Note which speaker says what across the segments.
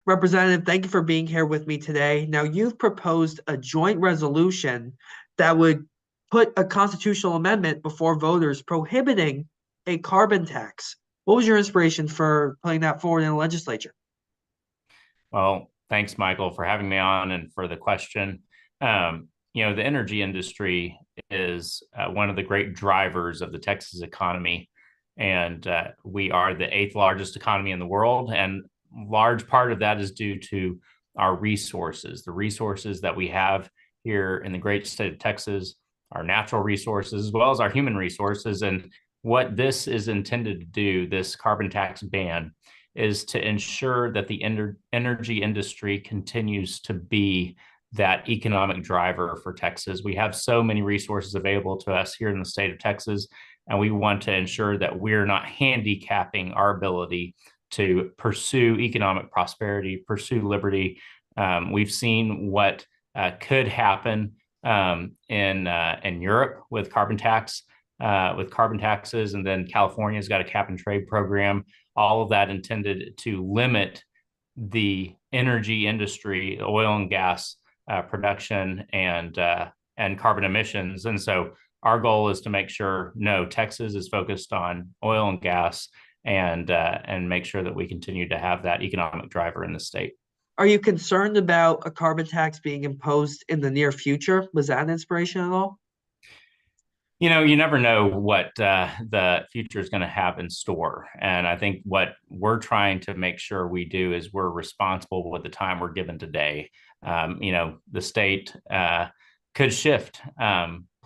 Speaker 1: Representative, thank you for being here with me today. Now, you've proposed a joint resolution that would put a constitutional amendment before voters prohibiting a carbon tax. What was your inspiration for putting that forward in the legislature?
Speaker 2: Well, thanks, Michael, for having me on and for the question. The energy industry is one of the great drivers of the Texas economy, and we are the eighth largest economy in the world. And large part of that is due to our resources, the resources that we have here in the great state of Texas, our natural resources, as well as our human resources. And what this is intended to do, this carbon tax ban, is to ensure that the energy industry continues to be that economic driver for Texas. We have so many resources available to us here in the state of Texas, and we want to ensure that we're not handicapping our ability to pursue economic prosperity, pursue liberty. We've seen what could happen in Europe with with carbon taxes, and then California's got a cap and trade program. All of that intended to limit the energy industry, oil and gas production, and carbon emissions. And so our goal is to make sure no, Texas is focused on oil and gas, and make sure that we continue to have that economic driver in the state.
Speaker 1: Are you concerned about a carbon tax being imposed in the near future? Was that an inspiration at all?
Speaker 2: You never know what the future is going to have in store. And I think what we're trying to make sure we do is we're responsible with the time we're given today. The state could shift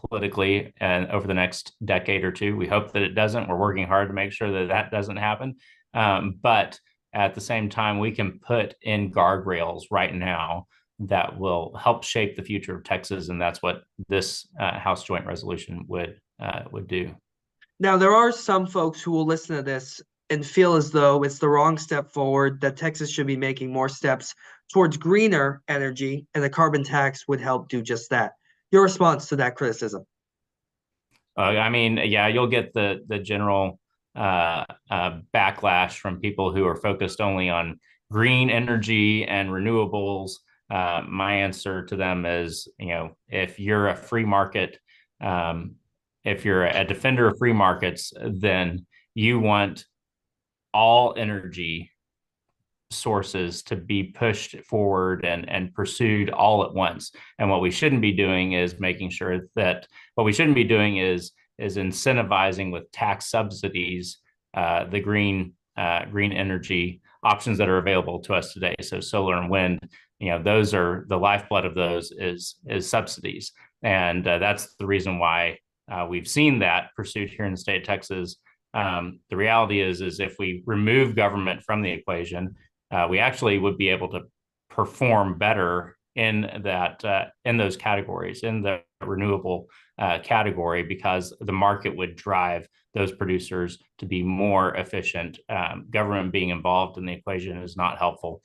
Speaker 2: politically and over the next decade or two. We hope that it doesn't. We're working hard to make sure that that doesn't happen. But at the same time, we can put in guardrails right now that will help shape the future of Texas, and that's what this House Joint Resolution would do.
Speaker 1: Now, there are some folks who will listen to this and feel as though it's the wrong step forward, that Texas should be making more steps towards greener energy, and the carbon tax would help do just that. Your response to that criticism?
Speaker 2: Yeah, you'll get the general backlash from people who are focused only on green energy and renewables. My answer to them is, if you're a free market, if you're a defender of free markets, then you want all energy sources to be pushed forward and pursued all at once. And what we shouldn't be doing is incentivizing with tax subsidies the green energy options that are available to us today. So solar and wind, those are the lifeblood of those is subsidies. And that's the reason why we've seen that pursued here in the state of Texas. The reality is if we remove government from the equation, we actually would be able to perform better in those categories, in the renewable category, because the market would drive those producers to be more efficient. Government being involved in the equation is not helpful.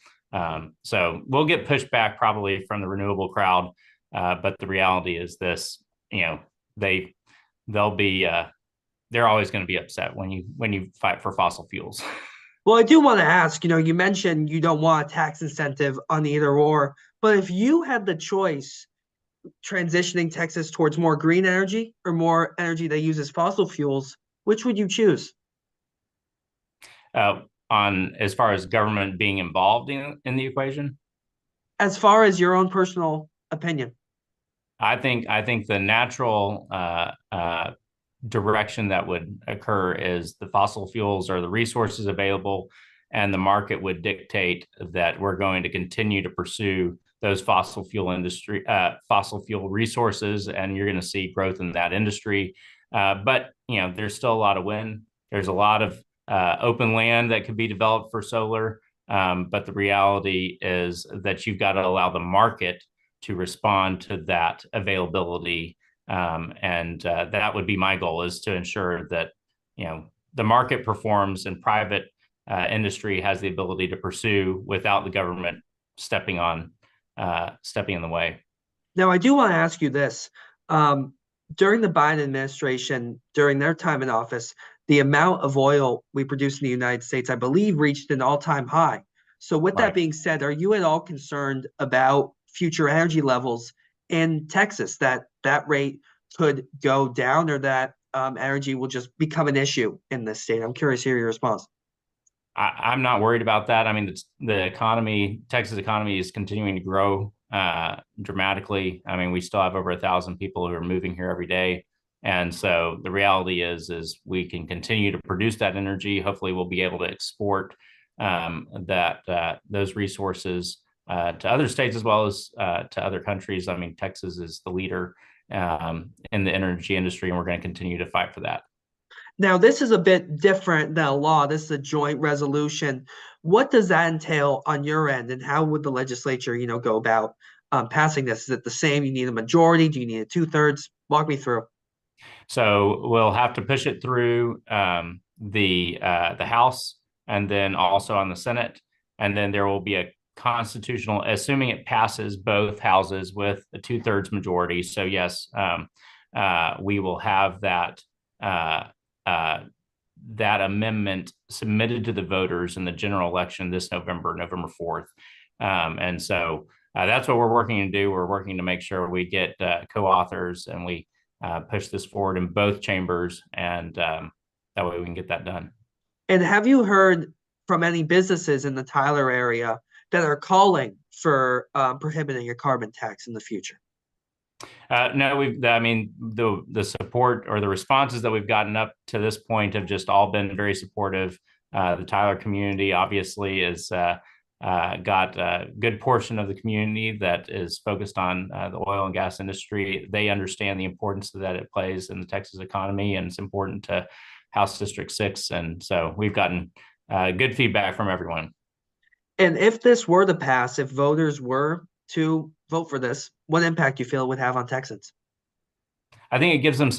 Speaker 2: So we'll get pushback probably from the renewable crowd, but the reality is this: they're always going to be upset when you fight for fossil fuels.
Speaker 1: Well, I do want to ask, you mentioned you don't want a tax incentive on either or, but if you had the choice transitioning Texas towards more green energy or more energy that uses fossil fuels, which would you choose?
Speaker 2: On as far as government being involved in the equation?
Speaker 1: As far as your own personal opinion.
Speaker 2: I think the natural direction that would occur is the fossil fuels are the resources available, and the market would dictate that we're going to continue to pursue those fossil fuel resources, and you're going to see growth in that industry. But there's still a lot of wind. There's a lot of open land that could be developed for solar. But the reality is that you've got to allow the market to respond to that availability. And that would be my goal, is to ensure that the market performs and private industry has the ability to pursue without the government stepping in the way.
Speaker 1: Now, I do want to ask you this. During the Biden administration, during their time in office, the amount of oil we produce in the United States, I believe, reached an all-time high. So with that
Speaker 2: Right.
Speaker 1: being said, are you at all concerned about future energy levels in Texas, that that rate could go down, or that energy will just become an issue in this state? I'm curious to hear your response.
Speaker 2: I'm not worried about that. I mean, the economy, Texas economy is continuing to grow dramatically. I mean, we still have over 1,000 people who are moving here every day. And so the reality is we can continue to produce that energy. Hopefully we'll be able to export those resources to other states as well as to other countries. I mean, Texas is the leader in the energy industry, and we're going to continue to fight for that.
Speaker 1: Now, this is a bit different than a law. This is a joint resolution. What does that entail on your end, and how would the legislature, go about passing this? Is it the same? You need a majority? Do you need a two-thirds? Walk me through.
Speaker 2: So we'll have to push it through the House and then also on the Senate, and then there will be a constitutional, assuming it passes both houses with a two-thirds majority. So yes, we will have uh, uh, that amendment submitted to the voters in the general election this November, November 4th. And so that's what we're working to do. We're working to make sure we get co-authors and we push this forward in both chambers, and that way we can get that done.
Speaker 1: And have you heard from any businesses in the Tyler area that are calling for prohibiting a carbon tax in the future?
Speaker 2: No, I mean, the support or the responses that we've gotten up to this point have just all been very supportive. The Tyler community obviously is got a good portion of the community that is focused on the oil and gas industry. They understand the importance that it plays in the Texas economy, and it's important to House District 6. And so we've gotten good feedback from everyone.
Speaker 1: And if this were to pass, if voters were to vote for this, what impact do you feel it would have on Texans?
Speaker 2: I think it gives them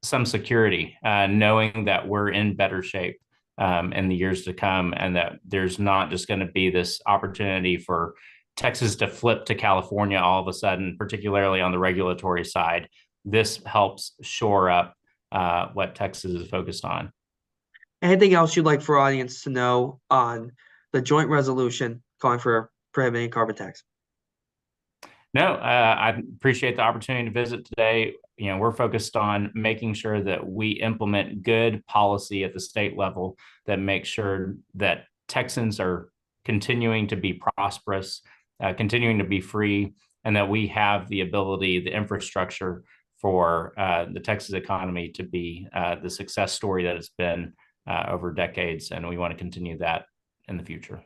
Speaker 2: some security, knowing that we're in better shape in the years to come, and that there's not just going to be this opportunity for Texas to flip to California all of a sudden, particularly on the regulatory side. This helps shore up what Texas is focused on.
Speaker 1: Anything else you'd like for our audience to know on the joint resolution calling for prohibiting carbon tax?
Speaker 2: No, I appreciate the opportunity to visit today. You know, we're focused on making sure that we implement good policy at the state level that makes sure that Texans are continuing to be prosperous, continuing to be free, and that we have the ability, the infrastructure for the Texas economy to be the success story that it's been over decades. And we want to continue that in the future.